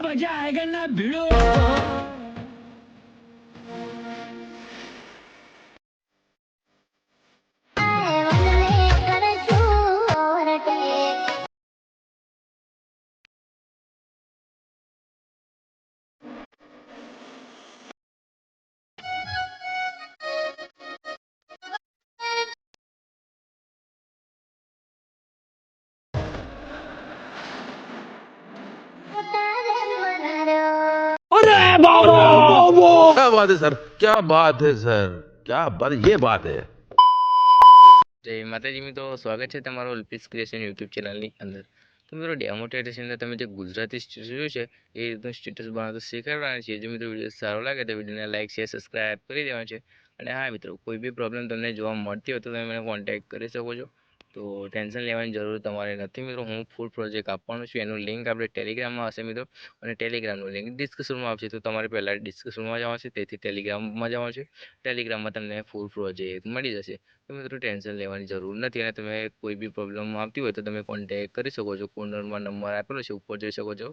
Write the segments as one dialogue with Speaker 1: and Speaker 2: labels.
Speaker 1: मजा आएगा ना भिड़ो। अरे बाबा
Speaker 2: क्या बात है सर, क्या बात है सर, क्या बात, ये बात है।
Speaker 3: જય માતાજી મિત્રો, સ્વાગત છે તમારું અલ્પિસ ક્રિએશન યુટ્યુબ ચેનલની અંદર. તો મિત્રો ડેમોટેશન અંદર તમે જે ગુજરાતી સ્ટેટસ જોયું છે એ રીતનું સ્ટેટસ બનાવતા શીખવાડવાના છે. જો મિત્રો વિડીયો સારો લાગે તો વિડીયોને લાઈક શેર સબસ્ક્રાઈબ કરી દેવાનું છે. અને હા મિત્રો, કોઈ બી પ્રોબ્લેમ તમને જોવા મળતી હોય તો તમે મને કોન્ટેક્ટ કરી શકો છો. તો ટેન્શન લેવાની જરૂર તમારે નથી મિત્રો. હું ફૂલ પ્રોજેક્ટ આપવાનો છું. એનું લિંક આપણે ટેલિગ્રામમાં હશે મિત્રો, અને ટેલિગ્રામનું લિંક ડિસ્ક્રિપ્શનમાં આવશે. તો તમારે પહેલાં ડિસ્ક્રિપ્શનમાં જવાનું છે, તેથી ટેલિગ્રામમાં જવાનું છે. ટેલિગ્રામમાં તમને ફૂલ પ્રોજેક્ટ મળી જશે. તો મિત્રો ટેન્શન લેવાની જરૂર નથી. અને તમે કોઈ બી પ્રોબ્લેમ આવતી હોય તો તમે કોન્ટેક કરી શકો છો. કોર્નરમાં નંબર આપેલો છે, ઉપર જોઈ શકો છો.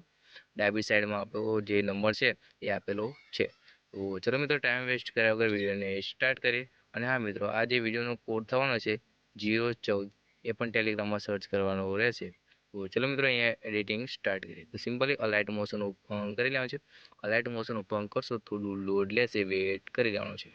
Speaker 3: ડાબી સાઈડમાં આપણો જે નંબર છે એ આપેલો છે. તો ચલો મિત્રો, ટાઈમ વેસ્ટ કર્યા વગર વિડીયોને સ્ટાર્ટ કરીએ. અને હા મિત્રો, આ જે વિડીયોનો કોડ થવાનો છે 014, એ પણ ટેલિગ્રામમાં સર્ચ કરવાનો રહેશે. તો ચલો મિત્રો, અહીંયા એડિટિંગ સ્ટાર્ટ કરીએ. તો સિમ્પલી અલાઇટ મોશન ઓપન કરી લેવાનું છે. અલાઇટ મોશન ઓપન કરશો, થોડું લોડ લેશે, વેટ કરી લેવાનું છે.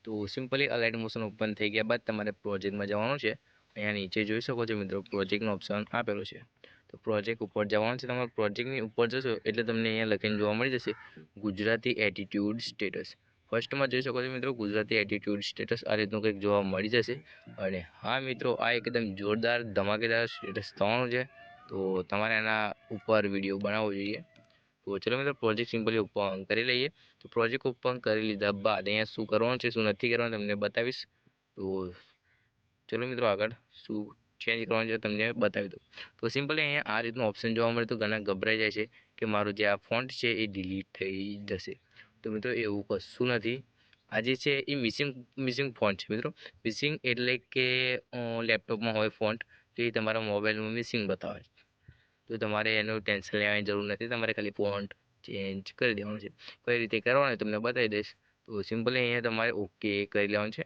Speaker 3: તો સિમ્પલી અલાઇટ મોશન ઓપન થઈ ગયા બાદ તમારે પ્રોજેક્ટમાં જવાનું છે. અહીંયા નીચે જોઈ શકો છો મિત્રો, પ્રોજેક્ટનો ઓપ્શન આપેલો છે. તો પ્રોજેક્ટ ઉપર જવાનું છે. તમારે પ્રોજેક્ટની ઉપર જશો એટલે તમને અહીંયા લખીને જોવા મળી જશે ગુજરાતી એટીટ્યુડ સ્ટેટસ. ફર્સ્ટમાં જોઈ શકો છો મિત્રો, ગુજરાતી એટીટ્યુડ સ્ટેટસ આ રીતનું કંઈક જોવા મળી જશે. અને હા મિત્રો, આ એકદમ જોરદાર ધમાકેદાર સ્ટેટસ થવાનું છે. તો તમારે એના ઉપર વિડીયો બનાવવો જોઈએ. તો ચલો મિત્રો, પ્રોજેક્ટ સિમ્પલી ઓપન કરી લઈએ. તો પ્રોજેક્ટ ઓપન કરી લીધા બાદ અહીંયા શું કરવાનું છે, શું નથી કરવાનું તમને બતાવીશ. તો ચલો મિત્રો, આગળ શું ચેન્જ કરવાનું છે તમને બતાવી દઉં. તો સિમ્પલી અહીંયા આ રીતનું ઓપ્શન જોવા મળે તો ઘણા ગભરાઈ જાય છે કે મારું જે આ ફોન્ટ છે એ ડિલીટ થઈ જશે. તો મિત્રો એવું કશું નથી. આ જે છે એ મિસિંગ ફોન્ટ છે મિત્રો. મિસિંગ એટલે કે લેપટોપમાં હોય ફોન્ટ, તો એ તમારા મોબાઈલમાં મિસિંગ બતાવે છે. તો તમારે એનું ટેન્શન લેવાની જરૂર નથી. તમારે ખાલી ફોન્ટ ચેન્જ કરી દેવાનું છે. કઈ રીતે કરવાનું તમને બતાવી દઈશ. તો સિમ્પલી અહીંયા તમારે ઓકે કરી લેવાનું છે.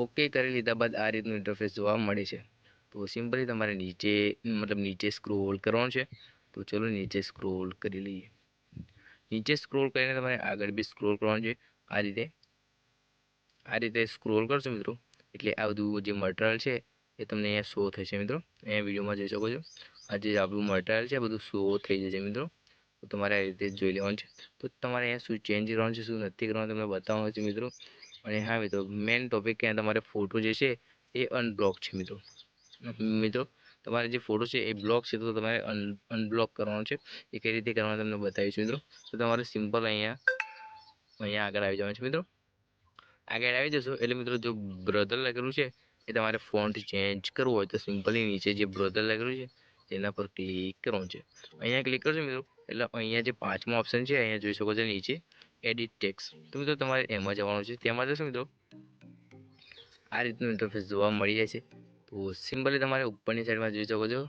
Speaker 3: ઓકે કરી લીધા બાદ આ રીતનું ઇન્ટરફેસ જોવા મળે છે. તો સિમ્પલી તમારે નીચે સ્ક્રોલ કરવાનું છે. તો ચલો નીચે સ્ક્રોલ કરી લઈએ. નીચે સ્ક્રોલ કરીને તમારે આગળ બી સ્ક્રોલ કરવાનું છે. આ રીતે સ્ક્રોલ કરશો મિત્રો એટલે આ બધું જે મટીરિયલ છે એ તમને અહીંયા શો થશે મિત્રો. અહીંયા વિડીયોમાં જોઈ શકો છો. આ જે આપણું મટીરિયલ છે બધું શો થઈ જશે મિત્રો. તો તમારે આ રીતે જોઈ લેવાનું છે. તો તમારે અહીંયા શું ચેન્જ કરવાનું છે, શું નથી કરવાનું તમને બતાવવાનું છે મિત્રો. અને હા મિત્રો, મેઇન ટોપિક ક્યાં તમારે ફોટો જે છે એ અનબ્લોક છે મિત્રો. મિત્રો તમારે જે ફોટો છે એ બ્લોક છે, તો તમારે અનબ્લોક કરવાનો છે. એ કઈ રીતે કરવાનું તમને બતાવીશ મિત્રો. તો તમારે સિમ્પલ અહીંયા આગળ આવી જવાનું છે મિત્રો. આગળ આવી જશો એટલે મિત્રો જો બ્રધર લખેલું છે એ તમારે ફોન્ટ ચેન્જ કરવું હોય તો સિમ્પલી નીચે જે બ્રધર લખેલું છે તેના પર ક્લિક કરવાનું છે. અહીંયા ક્લિક કરશો મિત્રો એટલે અહીંયા જે પાંચમો ઓપ્શન છે અહીંયા જોઈ શકો છો નીચે એડિટ ટેક્સ. તો મિત્રો તમારે એમાં જવાનું છે. તેમાં જશો મિત્રો આ રીતનું ઇન્ટરફેસ જોવા મળી જાય છે. તો સિમ્પલી તમારે ઉપરની સાઈડમાં જોઈ શકો છો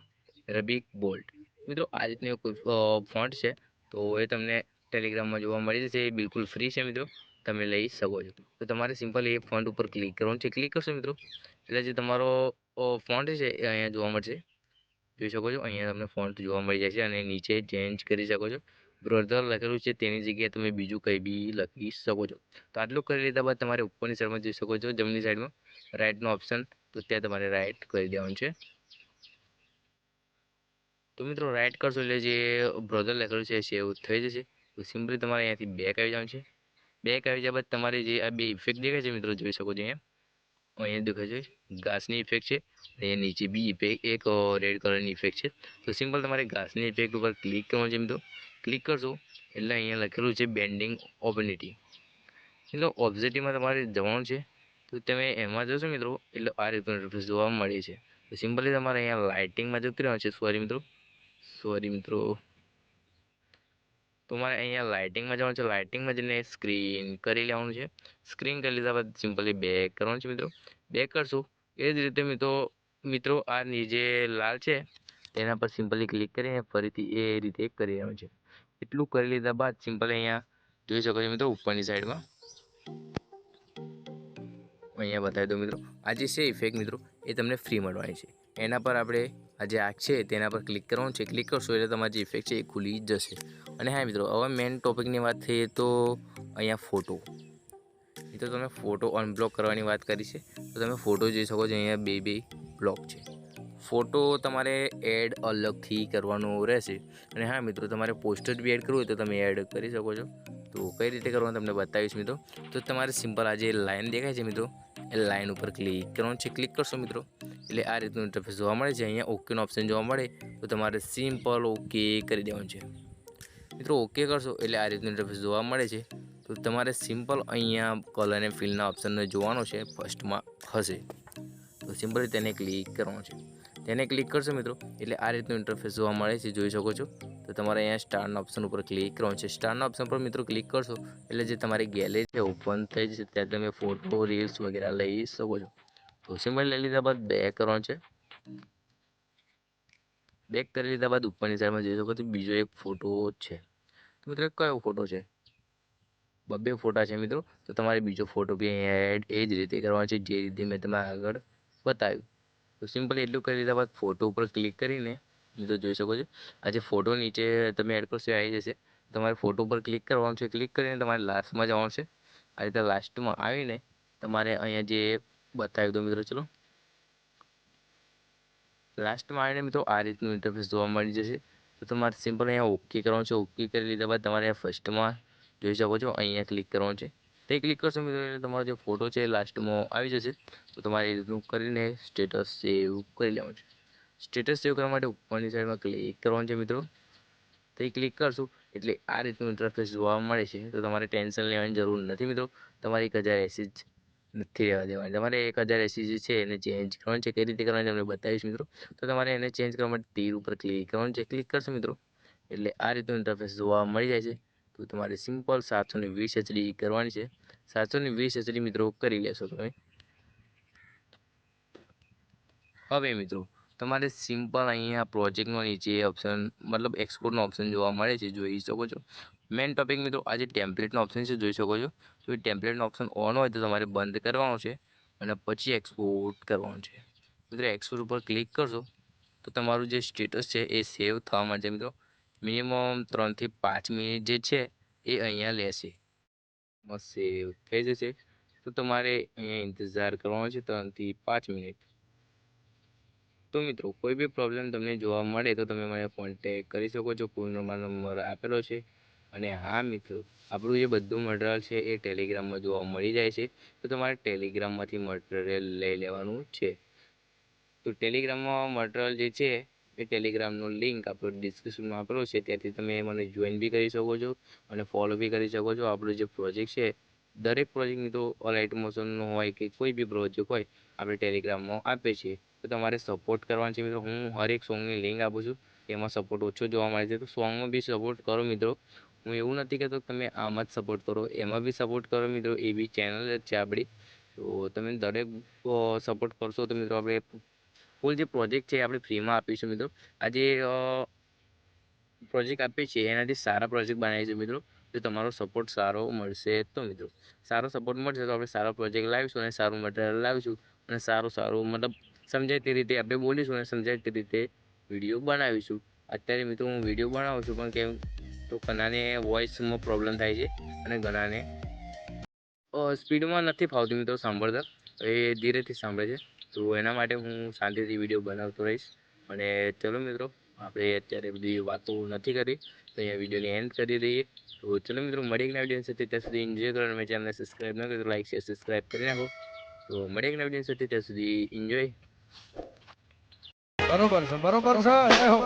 Speaker 3: રબિક બોલ્ટ. મિત્રો આ રીતનું એક ફોન્ટ છે. તો એ તમને ટેલિગ્રામમાં જોવા મળી જશે. એ બિલકુલ ફ્રી છે મિત્રો, તમે લઈ શકો છો. તો તમારે સિમ્પલ એ ફોન્ટ ઉપર ક્લિક કરવાનું છે. ક્લિક કરશો મિત્રો એટલે જે તમારો ફોન્ટ છે એ અહીંયા જોવા મળશે. જોઈ શકો છો અહીંયા તમને ફોન્ટ જોવા મળી જાય છે. અને નીચે ચેન્જ કરી શકો છો. બ્રધર લખેલું છે તેની જગ્યાએ તમે બીજું કંઈ બી લખી શકો છો. તો આટલું કરી લીધા બાદ તમારે ઉપરની સાઈડમાં જોઈ શકો છો જમણી સાઈડમાં રાઇટનો ઓપ્શન, તો ત્યાં તમારે રાઇટ કરી દેવાનું છે. તો મિત્રો રાઇટ કરશો એટલે જે બ્રધર લખેલું છે સેવ થઈ જશે. તો સિમ્પલી તમારે અહીંયાથી બેક આવી જવાનું છે. બેક આવી જાય બાદ તમારે જે આ બે ઇફેક્ટ દેખાય છે મિત્રો જોઈ શકો છો. અહીંયા દેખાય છે ઘાસની ઇફેક્ટ છે. અહીંયા નીચે બી ઇફેક્ટ એક રેડ કલરની ઇફેક્ટ છે. તો સિમ્પલ તમારે ઘાસની ઇફેક્ટ ઉપર ક્લિક કરવાનું છે મિત્રો. ક્લિક કરશો એટલે અહીંયા લખેલું છે બેન્ડિંગ ઓપનિટી. મિત્રો ઓબ્જેક્ટિવમાં તમારે જવાનું છે. તો તમે એમાં જશો મિત્રો એટલે આ રીતનું ઇન્ટરફેસ જોવા મળે છે. તો સિમ્પલી તમારે અહીંયા લાઇટિંગમાં જતું રહેવાનું છે. સોરી મિત્રો તમારે અહીંયા લાઇટિંગમાં જવાનું છે. લાઇટિંગમાં જઈને સ્ક્રીન કરી લેવાનું છે. સ્ક્રીન કરી લીધા બાદ સિમ્પલી બેક કરવાનું છે મિત્રો. બેક કરશું એ જ રીતે મિત્રો આ જે લાલ છે તેના પર સિમ્પલી ક્લિક કરીને ફરીથી એ રીતે કરી લેવાનું છે. એટલું કરી લીધા બાદ સિમ્પલી અહીંયા જોઈ શકો છો મિત્રો ઉપરની સાઈડમાં અહીંયા બતાવી દો મિત્રો. આ જે છે ઇફેક્ટ મિત્રો એ તમને ફ્રી મળવાની છે. એના પર આપણે આ જે આંખ છે તેના પર ક્લિક કરવાનું છે. ક્લિક કરશો એટલે તમારી જે ઇફેક્ટ છે એ ખુલી જશે. અને હા મિત્રો હવે મેઇન ટોપિકની વાત થઈએ તો અહીંયા ફોટો મિત્રો તમે ફોટો અનબ્લોક કરવાની વાત કરી છે તો તમે ફોટો જોઈ શકો છો. અહીંયા બે બ્લોક છે. ફોટો તમારે એડ અલગથી કરવાનો રહેશે. અને હા મિત્રો તમારે પોસ્ટર બી એડ કરવું હોય તો તમે એડ કરી શકો છો. તો કઈ રીતે કરવાનું તમને બતાવીશ મિત્રો. તો તમારે સિમ્પલ આ જે લાઇન દેખાય છે મિત્રો એ લાઇન ઉપર ક્લિક કરવાનું છે. ક્લિક કરશો મિત્રો એટલે આ રીતનું ઇન્ટરફેસ જોવા મળે છે. અહીંયા ઓકેનો ઓપ્શન જોવા મળે તો તમારે સિમ્પલ ઓકે કરી દેવાનું છે મિત્રો. ઓકે કરશો એટલે આ રીતનું ઇન્ટરફેસ જોવા મળે છે. તો તમારે સિમ્પલ અહીંયા કલર અને ફિલના ઓપ્શનને જોવાનો છે. ફર્સ્ટમાં હશે તો સિમ્પલી તેને ક્લિક કરવાનું છે. તેને ક્લિક કરશો મિત્રો એટલે આ રીતનું ઇન્ટરફેસ જોવા મળે છે જોઈ શકો છો. તો તમારે અહીંયા સ્ટારના ઓપ્શન ઉપર ક્લિક કરવાનું છે. સ્ટારના ઓપ્શન પર મિત્રો ક્લિક કરશો એટલે જે તમારી ગેલેરી છે ઓપન થઈ જશે. ત્યાં તમે ફોટો રીલ્સ વગેરે લઈ શકો છો. તો સિમ્પલ લઈ લીધા બાદ બેક કરવાનું છે. બેક કરી લીધા બાદ ઉપરની સાઈડમાં જોઈ શકો છો બીજો એક ફોટો છે. તો મિત્રો કયો ફોટો છે? બબ્બે ફોટા છે મિત્રો. તો તમારે બીજો ફોટો બી અહીંયા એડ એ જ રીતે કરવાનો છે જે રીતે મેં તમને આગળ બતાવ્યું. તો સિમ્પલી એટલું કરી લીધા બાદ ફોટો ઉપર ક્લિક કરીને મિત્રો જોઈ શકો છો આ જે ફોટો નીચે તમે એડ કરશો એ આવી જશે. તમારે ફોટો પર ક્લિક કરવાનું છે. ક્લિક કરીને તમારે લાસ્ટમાં જવાનું છે. આ રીતે લાસ્ટમાં આવીને તમારે અહીંયા જે બતાવી દો મિત્રો. ચલો લાસ્ટમાં આવીને મિત્રો આ રીતનું ઇન્ટરફેસ જોવા મળી જશે. તો તમારે સિમ્પલ અહીંયા ઓકે કરવાનું છે. ઓકે કરી લીધા બાદ તમારે ફર્સ્ટમાં જોઈ શકો છો અહીંયા ક્લિક કરવાનું છે. તે ક્લિક કરશો મિત્રો એટલે તમારો જે ફોટો છે લાસ્ટમાં આવી જશે. તો તમારે એ રીતનું કરીને સ્ટેટસ સેવ કરી લેવાનું છે. સ્ટેટસ સેવ કરવા માટે ઉપરની સાઈડમાં ક્લિક કરવાનું છે મિત્રો. તે ક્લિક કરશું એટલે આ રીતનું ઇન્ટરફેસ જોવા મળે છે. તો તમારે ટેન્શન લેવાની જરૂર નથી મિત્રો. તમારે 1080 જ નથી રહેવા દેવાની. તમારે 1080 જે છે એને ચેન્જ કરવાનું છે. કઈ રીતે કરવાનું તમને બતાવીશ મિત્રો. તો તમારે એને ચેન્જ કરવા માટે તીર ઉપર ક્લિક કરવાનું છે. ક્લિક કરશો મિત્રો એટલે આ રીતનું ઇન્ટરફેસ જોવા મળી જાય છે. તો તમારે સિમ્પલ 720 HD કરવાની છે. 720 HD મિત્રો કરી લેશો તમે. હવે મિત્રો તમારે સિમ્પલ અહીંયા પ્રોજેક્ટનો નીચે ઓપ્શન મતલબ એક્સપોર્ટનો ઓપ્શન જોવા મળે છે જોઈ શકો છો. મેઇન ટોપિક મિત્રો આ જે ટેમ્પલેટનો ઓપ્શન છે જોઈ શકો છો. જો એ ટેમ્પલેટનો ઓપ્શન ઓન હોય તો તમારે બંધ કરવાનો છે અને પછી એક્સપોર્ટ કરવાનું છે. મિત્રો એક્સપોર્ટ ઉપર ક્લિક કરશો તો તમારું જે સ્ટેટસ છે એ સેવ થવા માટે મિત્રો મિનિમમ 3 થી 5 મિનિટ જે છે એ અહીંયા લેશે. સેવ થઈ જશે તો તમારે અહીંયા ઇંતજાર કરવાનો છે 3 થી 5 મિનિટ. તો મિત્રો કોઈ બી પ્રોબ્લેમ તમને જોવા મળે તો તમે મને કોન્ટેક કરી શકો છો. પૂર્ણમાં નંબર આપેલો છે. અને હા મિત્રો આપણું જે બધું મટીરિયલ છે એ ટેલિગ્રામમાં જોવા મળી જાય છે. તો તમારે ટેલિગ્રામમાંથી મટીરિયલ લઈ લેવાનું છે. તો ટેલિગ્રામમાં મટીરિયલ જે છે એ ટેલિગ્રામનો લિંક આપણો ડિસ્ક્રિપ્શનમાં આપેલો છે. ત્યાંથી તમે મને જોઈન બી કરી શકો છો અને ફોલો બી કરી શકો છો. આપણો જે પ્રોજેક્ટ છે દરેક પ્રોજેક્ટની તો લાઇટ મોશનનો હોય કે કોઈ બી પ્રોજેક્ટ હોય આપણે ટેલિગ્રામમાં આપીએ છીએ. તો તમારે સપોર્ટ કરવાનો છે મિત્રો. હું હરેક સોંગની લિંક આપું છું. એમાં સપોર્ટ ઓછો જોવા મળે છે તો સોંગમાં બી સપોર્ટ કરો મિત્રો. હું એવું નથી કહેતો તમે આમાં જ સપોર્ટ કરો એમાં બી સપોર્ટ કરો મિત્રો. એ બી ચેનલ જ છે આપણી. તો તમે દરેક સપોર્ટ કરશો તો મિત્રો આપણે ફૂલ જે પ્રોજેક્ટ છે આપણે ફ્રીમાં આપીશું મિત્રો. આજે પ્રોજેક્ટ આપીએ છીએ એનાથી સારા પ્રોજેક્ટ બનાવીશું મિત્રો. જો તમારો સપોર્ટ સારો મળશે તો મિત્રો સારો સપોર્ટ મળશે તો આપણે સારો પ્રોજેક્ટ લાવીશું અને સારું મટીરિયલ લાવીશું અને સારું મતલબ સમજાય તે રીતે આપણે બોલીશું અને સમજાય તે રીતે વિડીયો બનાવીશું. અત્યારે મિત્રો હું વિડીયો બનાવું છું પણ કેમ તો ઘણાને વોઇસમાં પ્રોબ્લેમ થાય છે અને ઘણાને સ્પીડમાં નથી ફાવતું મિત્રો સાંભળતા. એ ધીરેથી સાંભળે છે. તો એના માટે હું શાંતિથી વિડીયો બનાવતો રહીશ. અને ચલો મિત્રો આપણે અત્યારે બધી વાતો નથી કરી તો અહીંયા વિડીયોને એન્ડ કરી દઈએ. તો ચલો મિત્રો મળીએ એક નવા વિડીયો સાથે. ત્યાં સુધી એન્જોય કરો. અને ચેનલને સબસ્ક્રાઈબ ન કરી તો લાઈક શેર સબસ્ક્રાઈબ કરી નાખો. તો મળીએ એક નવા વિડીયો સાથે. ત્યાં સુધી એન્જોય.
Speaker 1: બરોબર છે બરોબર છે. જય હો.